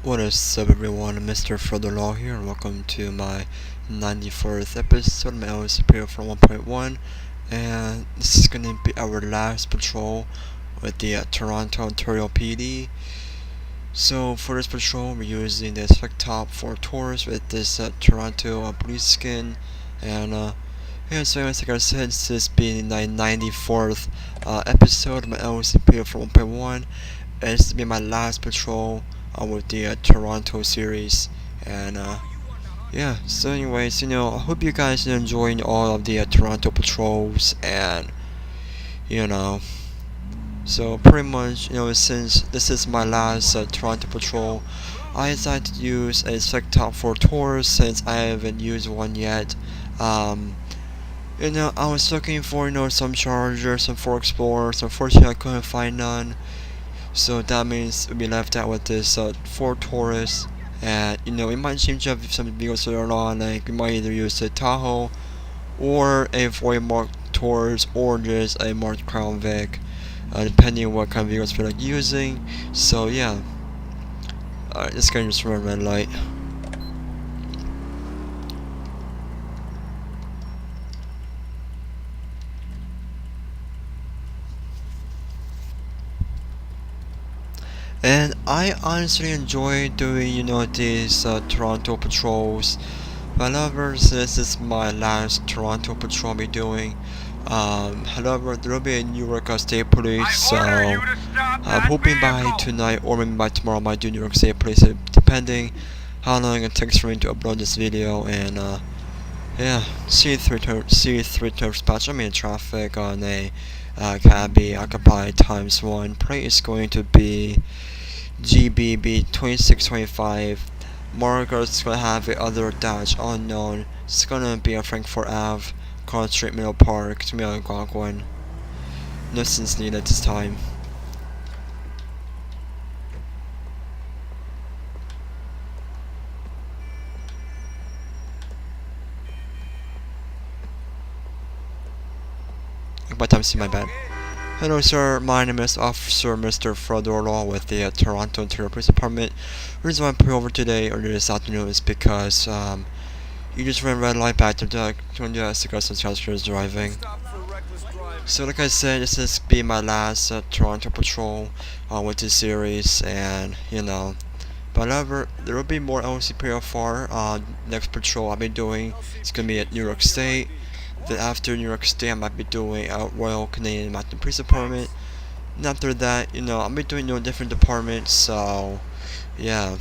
What is up everyone, Mr. Further Law here, and welcome to my 94th episode of my LCPDFR 1.1, and this is going to be our last patrol with the Toronto Ontario PD. So for this patrol, we're using the Top 4 Taurus with this Toronto police skin, and yeah, so as like I said, this being the 94th episode of my LCPDFR 1.1, and this will be my last patrol with the Toronto series. And yeah, so anyways, I hope you guys are enjoying all of the Toronto patrols. And you know so pretty much, since this is my last Toronto patrol, I decided to use a Top 4 Taurus since I haven't used one yet. um I was looking for some chargers, some 4 explorers. Unfortunately I couldn't find none, so that means we'll be left out with this Ford Taurus. And we might change up some vehicles later on, like we might either use a Tahoe or a Ford Mark Taurus or just a Mark Crown Vic, depending on what kind of vehicles we're like using. So yeah, alright, this guy just run red light. And I honestly enjoy doing, these Toronto patrols. However, this is my last Toronto patrol I'll be doing. However, there will be a New York State Police, so I'm hoping by tonight or maybe by tomorrow I might do New York State Police, depending how long it takes for me to upload this video. And yeah, C3 dispatch. I'm in traffic on a cabby occupied ×1. Plate is going to be GBB 2625. Marker is going to have the other dash unknown. It's going to be a Frankfurt Ave, Cross Street, Middle Park, to me on Algonquin. No sense needed this time. By the time see my bad. Hello sir, my name is Officer Mr. Frodorlaw with the Toronto Ontario Police Department. The reason why I'm pulling over today or this afternoon is because you just ran red light back to the cigarettes and passengers driving. So like I said, this is be my last Toronto patrol with this series, and but however, there will be more LCPDFR. Next patrol I'll be doing is gonna be at New York State. Then after New York State, I might be doing Royal Canadian Mounted Police Department. And after that, I'll be doing different departments. So yeah.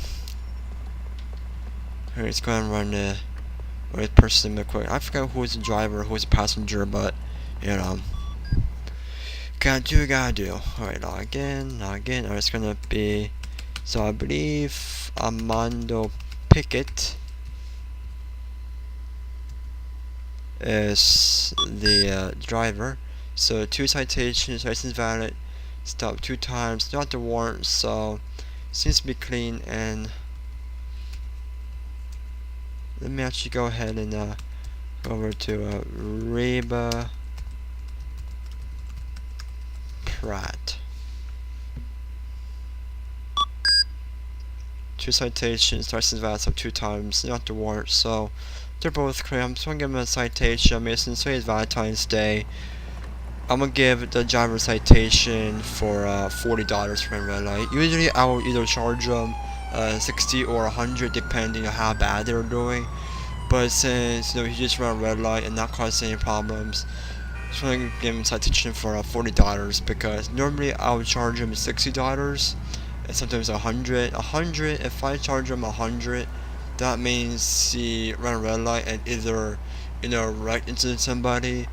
Here, let's go ahead and run the right person real quick. I forgot who was the driver, who was the passenger, but gotta do what you gotta do. Alright, log in. Alright, it's gonna be, so I believe Armando Pickett is the driver. So 2 citations, license valid, stopped 2 times, not the warrant, so seems to be clean. And let me actually go ahead and go over to Reba Pratt. 2 citations, license valid, stopped 2 times, not the warrant, so they're both clear. I'm just gonna give him a citation. I mean, since today's Valentine's Day, I'm gonna give the driver a citation for $40 for a red light. Usually, I will either charge them 60 or 100, depending on how bad they're doing. But since he just ran a red light and not causing any problems, I'm just gonna give him a citation for $40, because normally I would charge him $60 and sometimes 100. If I charge him 100. That means he ran a red light and either, wrecked into somebody.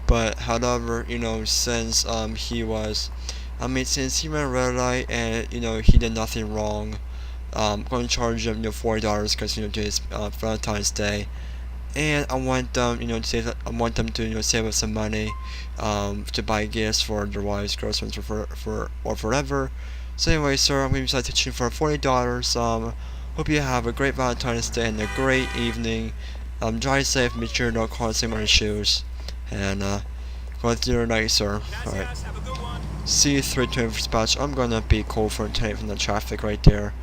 But however, since since he ran a red light and he did nothing wrong, I'm going to charge him $40 because today's Valentine's Day, and I want them to save. I want them to save up some money to buy gifts for their wives, girlfriends, or forever. So anyway, sir, I'm going to be teaching for $40. Hope you have a great Valentine's Day and a great evening. Drive safe, make sure you don't cause any more issues, and go through your night, sir. Alright. C3 dispatch. I'm gonna be cold for tonight from the traffic right there.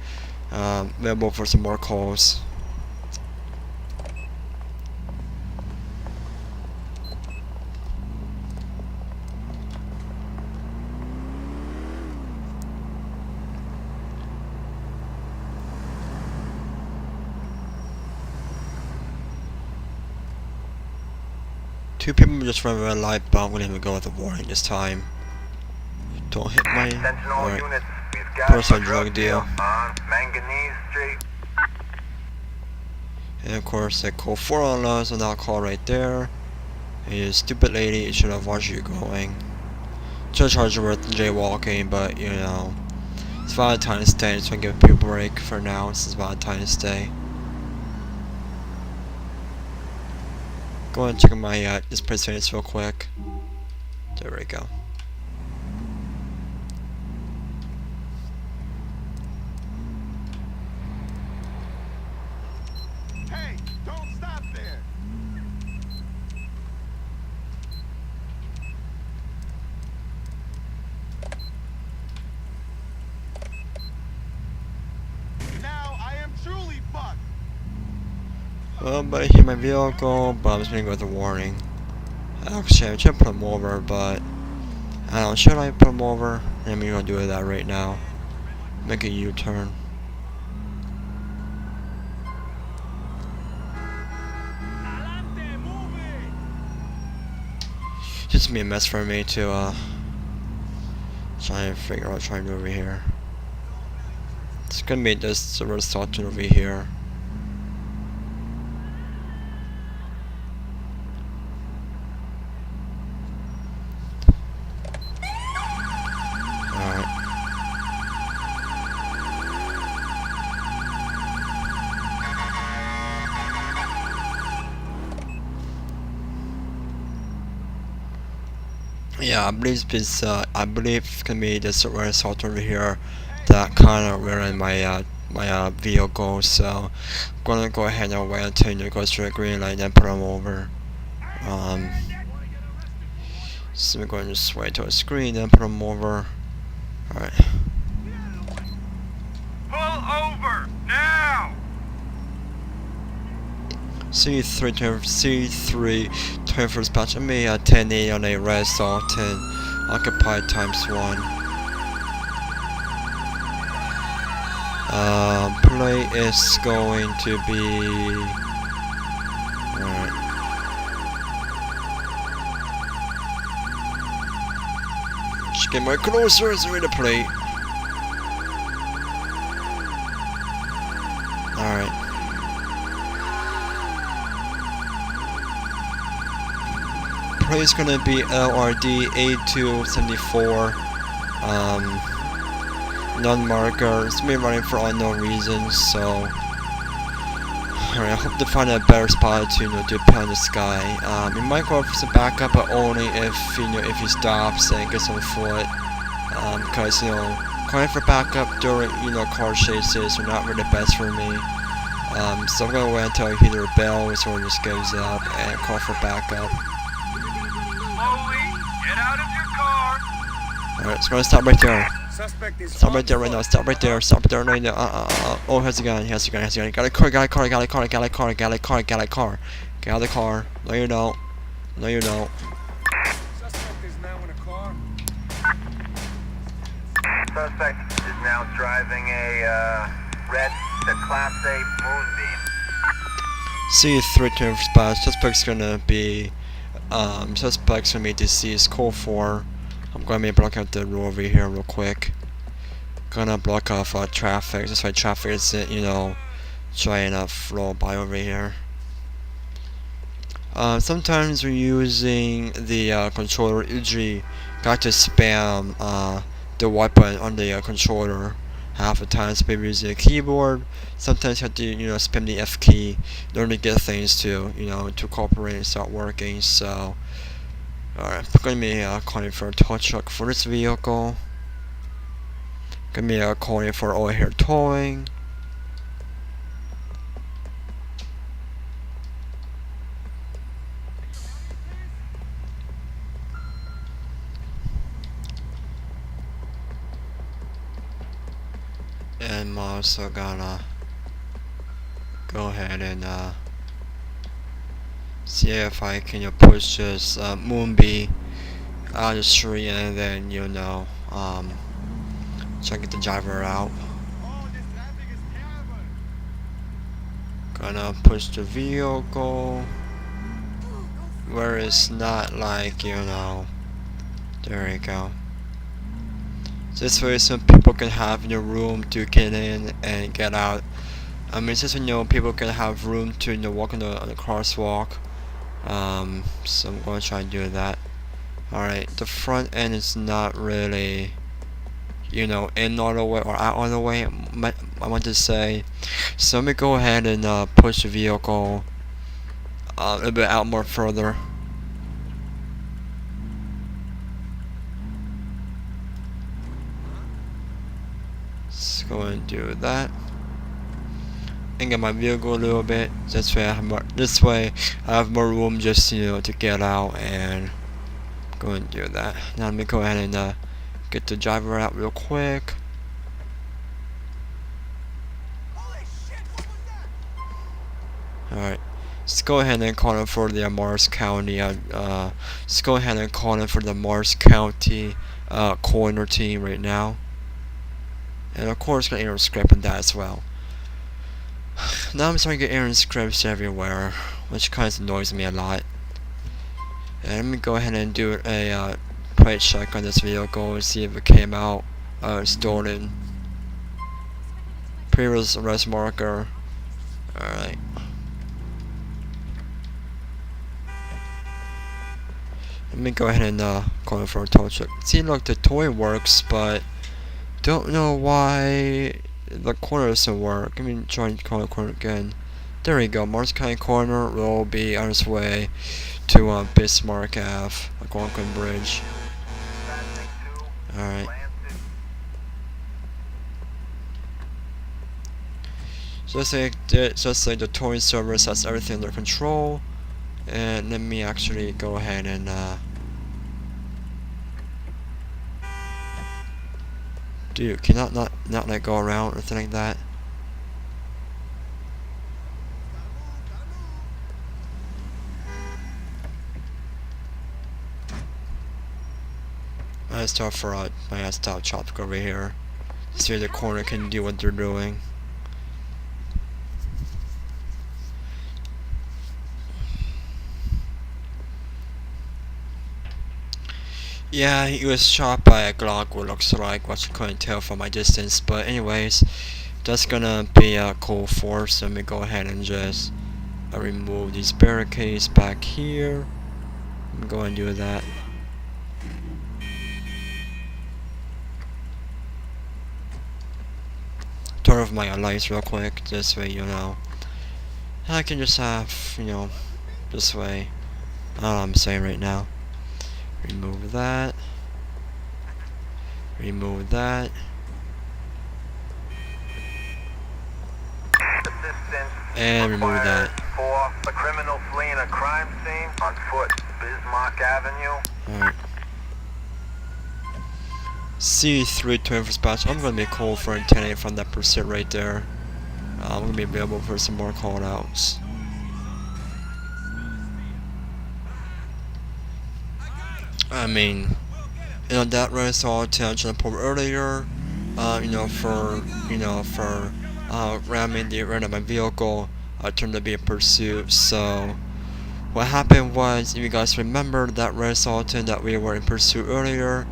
available for some more calls. Two people just run a red light, but I'm gonna even go with a warning this time. Don't hit my. Alright. Personal drug deal. On Manganese Street. And of course, they call 4 on us on that call right there. And you stupid lady, you should have watched you going. Should charge you with jaywalking, but you know, it's Valentine's Day, so I give people a break for now. This is Valentine's Day. Go ahead and check my display settings real quick. There we go. Hey, don't stop there. Now I am truly fucked. Well, but I hit my vehicle, but I'm just gonna go with a warning. Actually, I should put him over, but I don't know, should I put him over? I'm gonna do that right now. Make a U-turn. Just be a mess for me to try and figure out what I'm trying to do over here. It's gonna be this reverse sawtooth over here. Alright. Yeah, I believe it's gonna be this reverse sawtooth over here that kind of ruined my my vehicle. So I'm gonna go ahead and wait until it goes to the green light and then put them over. So we're going to just wait till the screen, then put them over. Alright. Pull over now. C3 21st batch of me at 1080 on a red Sultan occupied ×1. Play is going to be alright. Just get more closer as read the plate. Alright. Play is gonna be LRD A274. Non-marker. It's been running for unknown reasons, so alright, I hope to find a better spot to to pound the sky. It might go for some backup, but only if if he stops and gets on foot. Because calling for backup during car chases are not really the best for me. So I'm gonna wait until he either bells or just gives up and call for backup. Slowly get out of your car. Alright, so I'm gonna stop right there. Suspect is Stop right there right now, stop right there right now. Oh, he has a gun, he has a gun. Got a car. Get out of the car. No, you don't. No, you don't. Suspect is now in a car. Suspect is now driving a red, the Class A Moonbeam. C3 to spot. Suspect's gonna be deceased. Call 4. I'm gonna be blocking out the road over here real quick. Gonna block off traffic, just like traffic isn't, trying to flow by over here. Sometimes we're using the controller. Usually, got to spam the white button on the controller. Half the time, so maybe using a keyboard. Sometimes you have to, spam the F key in order to get things to, to cooperate and start working. So. Alright, I'm going to be calling for a tow truck for this vehicle. Going to be calling for over here towing. And I'm also gonna go ahead and see if I can push this Moonbee out of the street, and then try to get the driver out. Gonna push the vehicle where it's not like there you go. This way some people can have room to get in and get out. I mean, since people can have room to walk on the crosswalk. So I'm gonna try and do that. Alright, the front end is not really in all the way or out all the way, I want to say. So let me go ahead and push the vehicle a little bit out more further. Let's go and do that. And get my vehicle a little bit. This way I have more room just to get out and go and do that. Now let me go ahead and get the driver out real quick. Alright, let's go ahead and call it for the Morris County. Let's go ahead and call it for the Morris County coroner team right now. And of course, gonna error script in that as well. Now I'm starting to get error scripts everywhere, which kind of annoys me a lot. And let me go ahead and do a plate check on this vehicle and see if it came out stolen. Previous arrest marker. Alright. Let me go ahead and call it for a tow truck. See, look, the toy works, but don't know why the corner doesn't work. Let me try and call the corner again. There we go. Morris County Corner will be on its way to Bismarck Ave, Algonquin Bridge. Alright. Just like the towing service has everything under control. And let me actually go ahead and dude, can not let go around or anything like that? I start for my stop traffic over here. See the corner can do what they're doing. Yeah, he was shot by a Glock, what looks like, what you couldn't tell from my distance. But anyways, that's gonna be a cool force. Let me go ahead and just remove these barricades back here. I'm going to do that. Turn off my lights real quick. This way, I can just have, this way. I don't know what I'm saying right now. Remove that. Remove that. And remove that. For a criminal fleeing a crime scene on foot, Bismarck Avenue. Alright. C320 dispatch. I'm gonna be called for a 10-8 from that pursuit right there. I'm gonna be available for some more call outs. I mean, that race all attention report earlier, for ramming the rear of my vehicle, turned to be a pursuit. So what happened was, if you guys remember, that red Sultan that we were in pursuit earlier,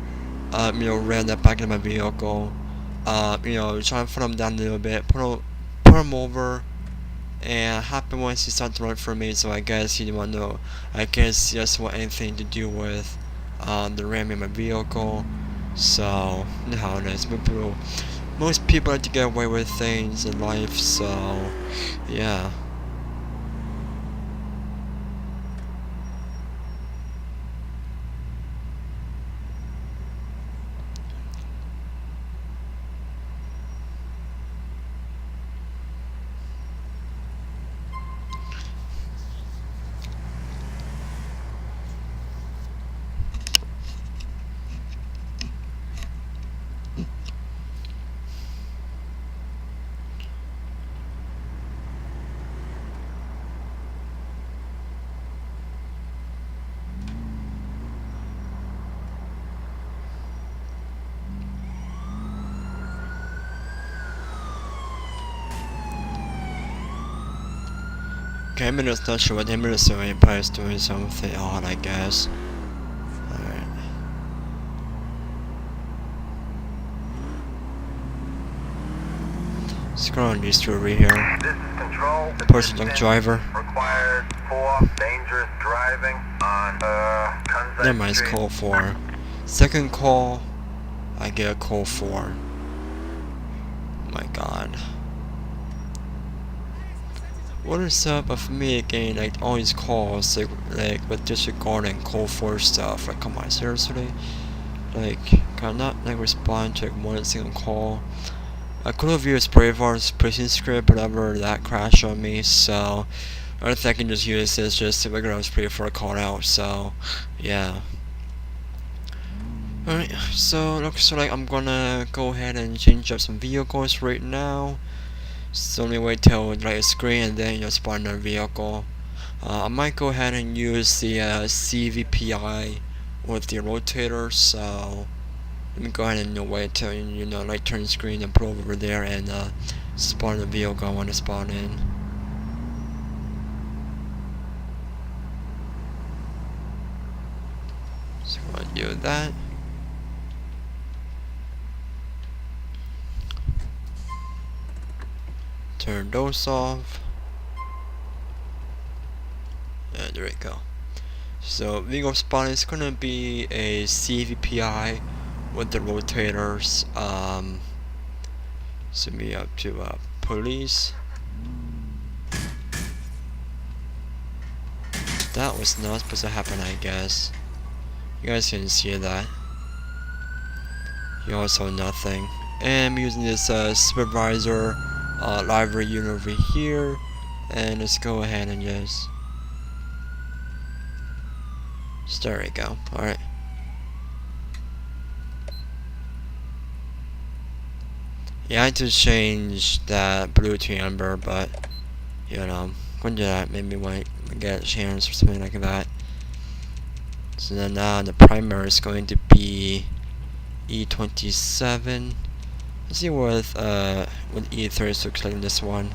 ran that back in my vehicle, trying to put him down a little bit, put him over. And happened once he started to run for me, so I guess he didn't want to know. I guess he doesn't want anything to do with the ram in my vehicle. So, you know how it is. Most people like to get away with things in life, so yeah. Camera's not sure what Camera's doing, but it's doing something odd, I guess. Alright. Let's go on these two over here. This is control. Person drunk driver. Required for dangerous driving on Never mind, it's call 4. Second call, I get a call 4. My god. What is up with me getting like all these calls like with disregarding call 4 stuff? Like, come on, seriously? Like, can I not like respond to like one single call? I could have used Braveheart's prison script, whatever, that crashed on me, so I don't think I can just use this just to figure out Braveheart called out, so yeah. Alright, so looks like I'm gonna go ahead and change up some vehicles right now. So only wait till light screen and then you'll spawn another vehicle. I might go ahead and use the CVPI with the rotator, so let me go ahead and wait till light turn screen and put over there and spawn the vehicle I want to spawn in. So I'm gonna do that. Turn those off. And there we go. So vehicle spawn is gonna be a CVPI with the rotators. Send me up to police. That was not supposed to happen, I guess. You guys can see that. You also nothing. And I'm using this supervisor library unit over here, and let's go ahead and just there we go. Alright. Yeah, I had to change that blue to amber, but you know, I'm going to do that maybe when I get a chance or something like that. So then now the primer is going to be E27. Let's see what E30 looks like in this one.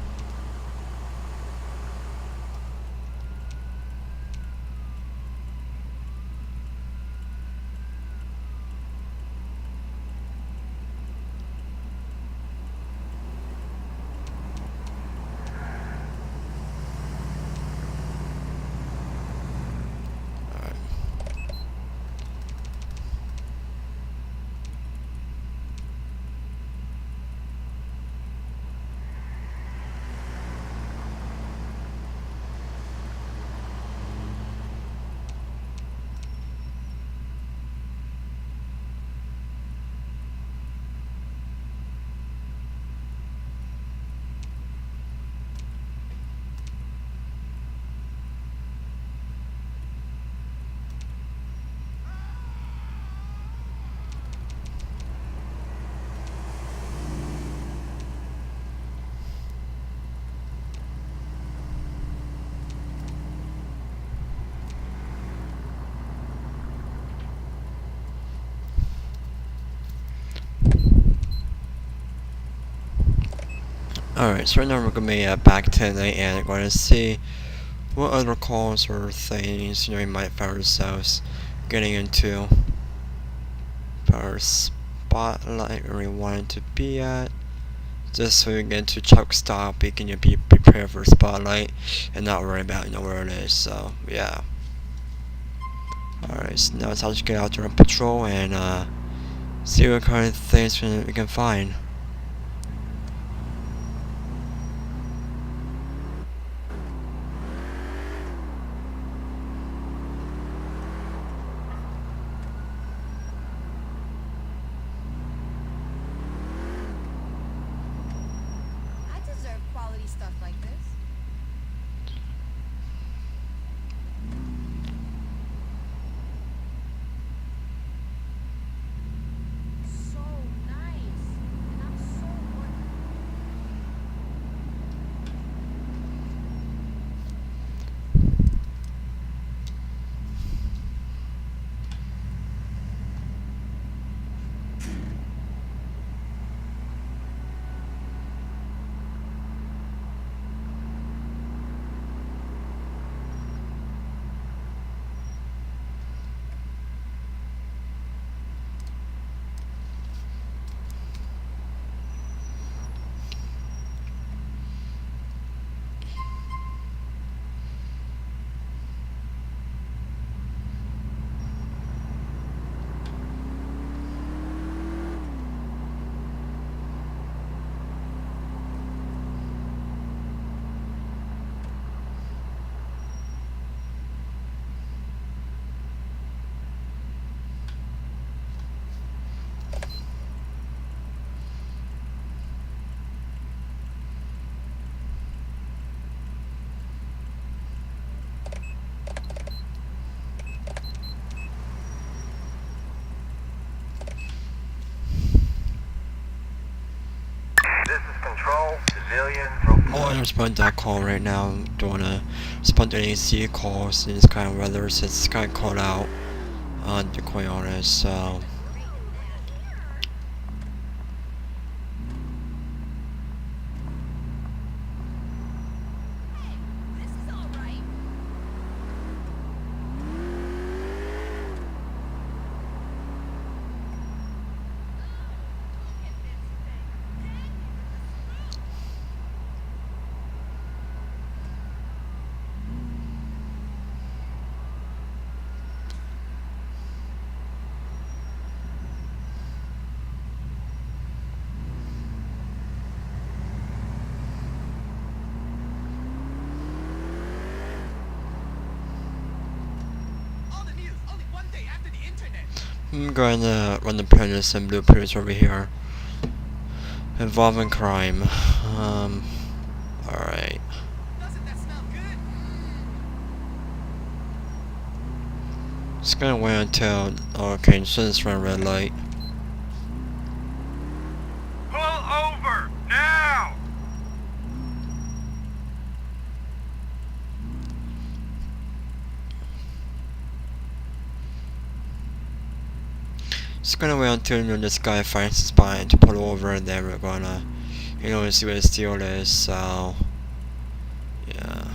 Alright, so right now we're going to be back to the night and going to see what other calls or things we might find ourselves getting into. Our spotlight where we want it to be at. Just so we get to truck stop, we can be prepared for spotlight and not worry about where it is. So yeah. Alright, so now it's time to get out there on patrol and see what kind of things we can find. Stuff like this. So nice. And civilians Oh, I'm responding to that call right now. Don't wanna respond to any AC calls in this kind of weather, so it's kind of cold out. To be quite honest, so. I'm going to run the playlist and blueprints over here involving crime. Alright. Just gonna wait until. Okay, so it's run red light. Pull over now! Just gonna wait until this guy finds his spine to pull over, and then we're gonna, see what his deal is. So, yeah.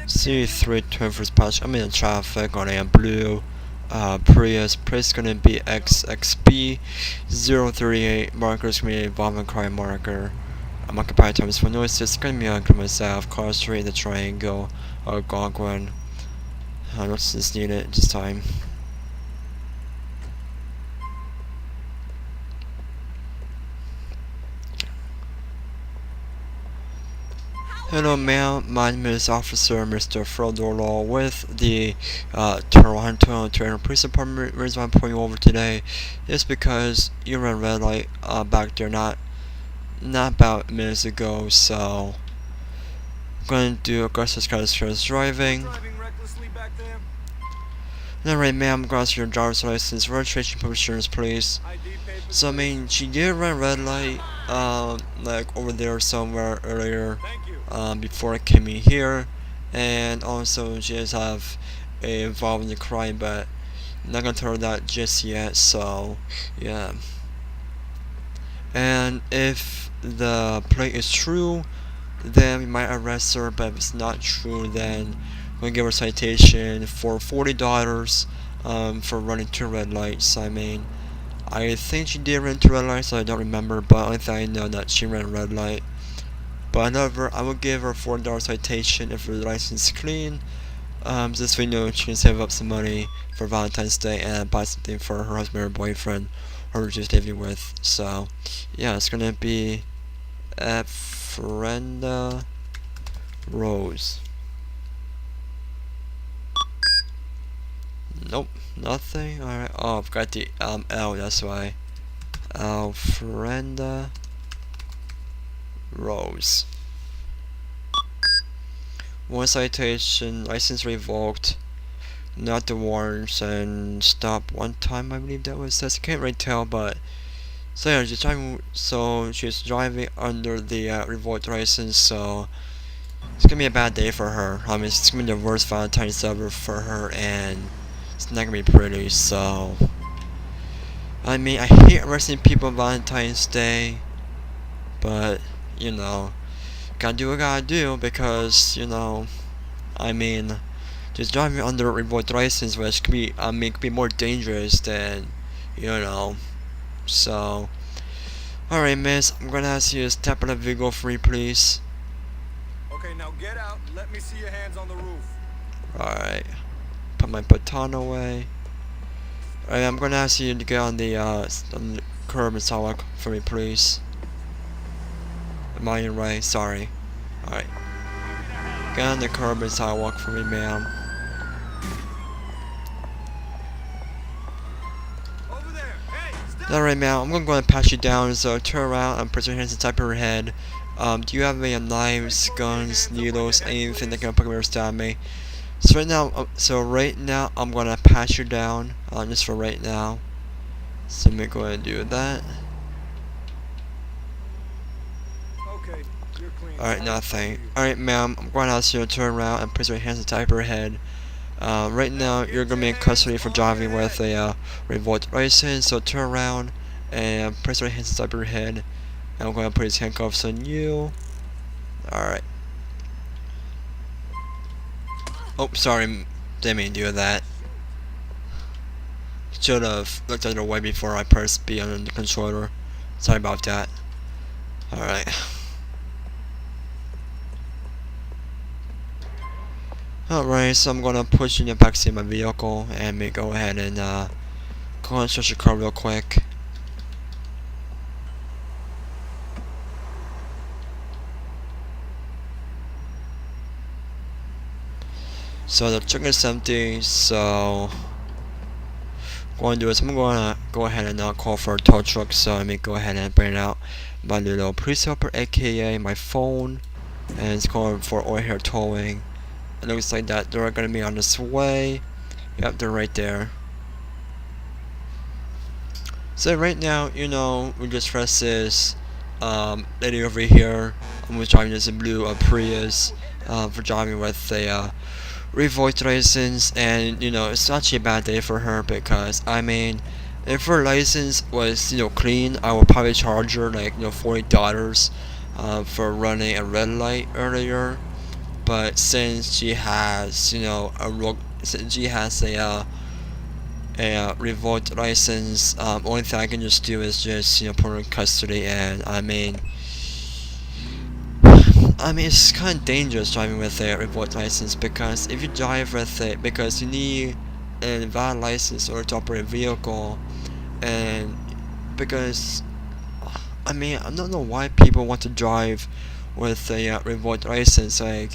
C321st patch. I'm in traffic on a blue Prius. Prius gonna be XXB038. Marker's gonna be involving crime marker. I'm occupied times for noise. It's gonna be on myself. Car Street, the Triangle, Algonquin. What's this needed this time? Hello ma'am, my name is Officer Mr. Frodo Law with the Toronto Police Department. The reason why I'm pulling you over today is because you ran red light back there not about minutes ago, so I'm going to do aggressive careless driving. Alright ma'am, I'm going to your driver's license, registration, public insurance please. So I mean, she did run red light like over there somewhere earlier before I came in here, and also she does have a involved in the crime, but I'm not gonna tell her that just yet. So yeah, and if the plate is true, then we might arrest her, but if it's not true, then we'll give her a citation for $40 for running two red lights. I mean, I think she did run two red lights, so I don't remember, but only thing I know that she ran a red light. But however, I will give her a $4 citation if her license is clean. This way, she can save up some money for Valentine's Day and buy something for her husband or boyfriend, or just living with. So, yeah, it's gonna be at Brenda Rose. Nope, nothing. Alright. Oh, I've got the L. That's why. Alfreda Rose. One citation, license revoked, not the warrants, and stop one time. I believe that was. I can't really tell, but so yeah, she's driving. So she's driving under the revoked license. So it's gonna be a bad day for her. I mean, it's gonna be the worst Valentine's ever for her, and it's not gonna be pretty. So I mean, I hate arresting people on Valentine's Day, but gotta do what I gotta do, because I mean, just driving under a revoked license, which could be could be more dangerous than So, alright, miss, I'm gonna ask you to step out of the vehicle for me, please. Okay, now get out. Let me see your hands on the roof. Alright, put my baton away. Alright, I'm gonna ask you to get on the curb and sidewalk for me, please. Am I in right? Sorry. Alright. Get on the curb and sidewalk for me, ma'am. Over there. Hey, stop. Alright, ma'am, I'm gonna go ahead and pat you down, so turn around and put your hands on top of your head. Do you have any knives, guns, needles, anything that can put me or stab me? So right now, I'm gonna pat you down, just for right now. So let me go ahead and do that. Okay, you're clean. Alright, nothing. Alright, ma'am, I'm going to ask you to turn around and put your hands on top of your head. Right now, you're going to be in custody for driving with a revoked license, so turn around and press your hands on top of your head. And I'm going to put his handcuffs on you. Alright. Oh, sorry, didn't mean to do that. Should have looked at the way before I pressed B on the controller. Sorry about that. Alright. Alright, so I'm gonna push in the backseat of my vehicle and go ahead and go and search your car real quick. So the trunk is empty, so what I'm going to do is I'm going to go ahead and call for a tow truck, so let me go ahead and bring out my little police helper, aka my phone, and it's calling for oil hair towing. It looks like that they're going to be on this way. Yep, they're right there. So right now, you know, we just press this lady over here. I'm driving this blue Prius for driving with a revoked license, and you know, it's actually a bad day for her because I mean, if her license was clean, I would probably charge her like $40 for running a red light earlier. But since she has since she has a revoked license, only thing I can just do is just put her in custody. And I mean it's kind of dangerous driving with a revoked license, because if you drive with it, because you need a valid license in order to operate a vehicle, and because I mean I don't know why people want to drive with a revoked license. Like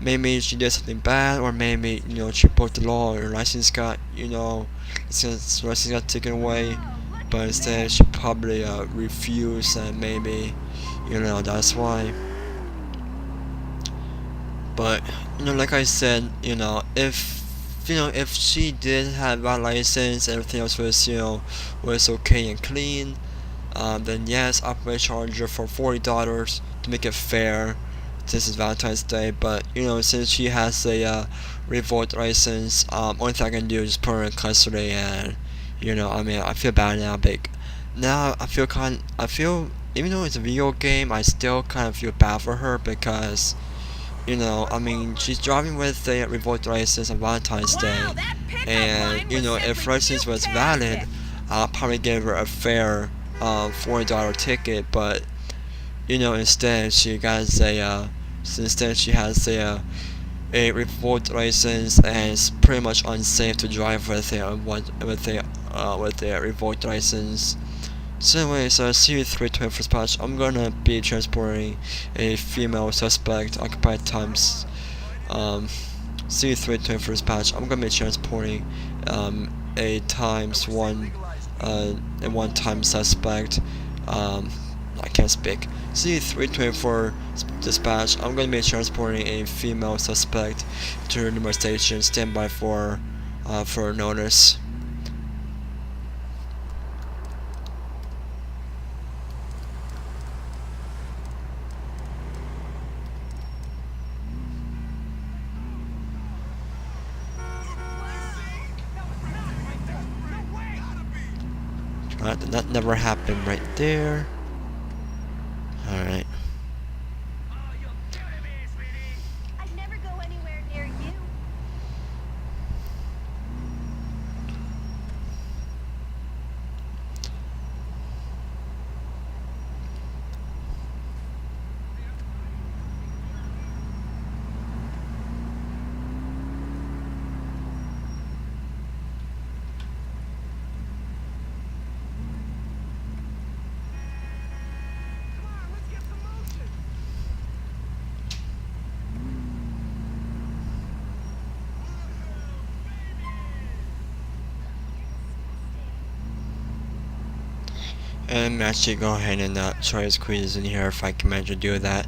maybe she did something bad, or maybe she broke the law, or her license got license got taken away, but instead she probably refused, and maybe that's why. But like I said, if she did have that license, everything else was okay and clean, then yes, I would charge her for $40 to make it fair. This is Valentine's Day, but since she has a revoked license, only thing I can do is just put her in custody. And I mean, I feel bad now, but now I feel even though it's a video game, I still kind of feel bad for her, because I mean, she's driving with a revoked license on Valentine's Day, and if license was valid, I'll probably give her a fair $40 ticket. But instead she has a revoked license, and it's pretty much unsafe to drive with a revoked license. So anyways, CU324 dispatch, I'm gonna be transporting a female suspect occupied times CU324 dispatch. I'm gonna be transporting a times one and one time suspect. I can't speak. CU324 dispatch, I'm gonna be transporting a female suspect to the number station. Stand by for notice. That never happened right there. Alright. I'd never go anywhere near you. And I'm actually go ahead and try to squeeze in here if I can manage to do that.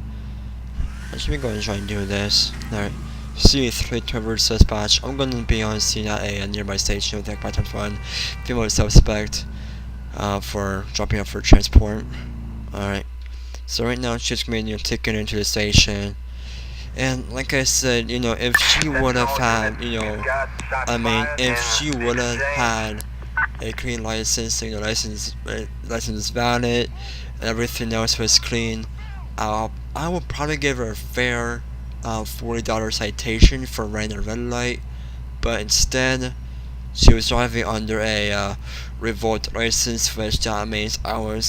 I should be going to try and do this. Alright. C3 Traverse Dispatch. I'm going to be on scene at a nearby station with Ekpat Times 1. Female suspect for dropping off for transport. Alright. So right now she's being taken into the station. And like I said, if she would have had, if she would have had a clean license, license is valid, and everything else was clean, I would probably give her a fair $40 citation for running a red light. But instead, she was driving under a revoked license, which that means I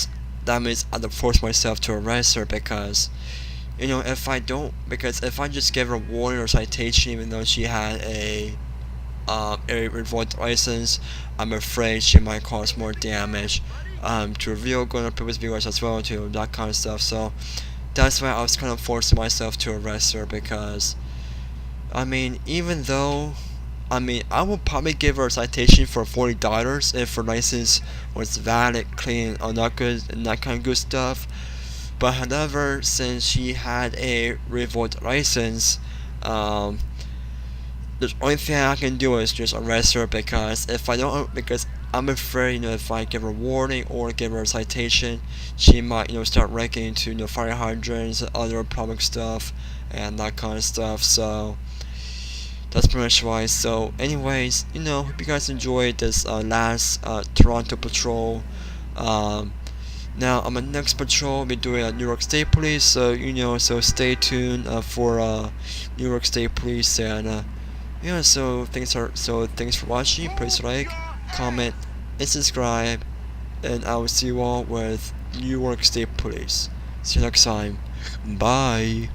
had to force myself to arrest her because. If I just gave her a warning or citation, even though she had a revoked license, I'm afraid she might cause more damage to her vehicle, going up previous viewers as well, to that kind of stuff. So that's why I was kind of forcing myself to arrest her because, even though, I would probably give her a citation for $40 if her license was valid, clean, all that good, and that kind of good stuff. But however, since she had a revoked license, the only thing I can do is just arrest her because because I'm afraid, if I give her a warning or give her a citation, she might, start wrecking into, fire hydrants, other public stuff, and that kind of stuff. So that's pretty much why. So, anyways, hope you guys enjoyed this last Toronto patrol. Now on my next patrol, I'll be doing New York State Police, so so stay tuned for New York State Police, and so thanks for watching. Please like, comment, and subscribe, and I will see you all with New York State Police. See you next time. Bye.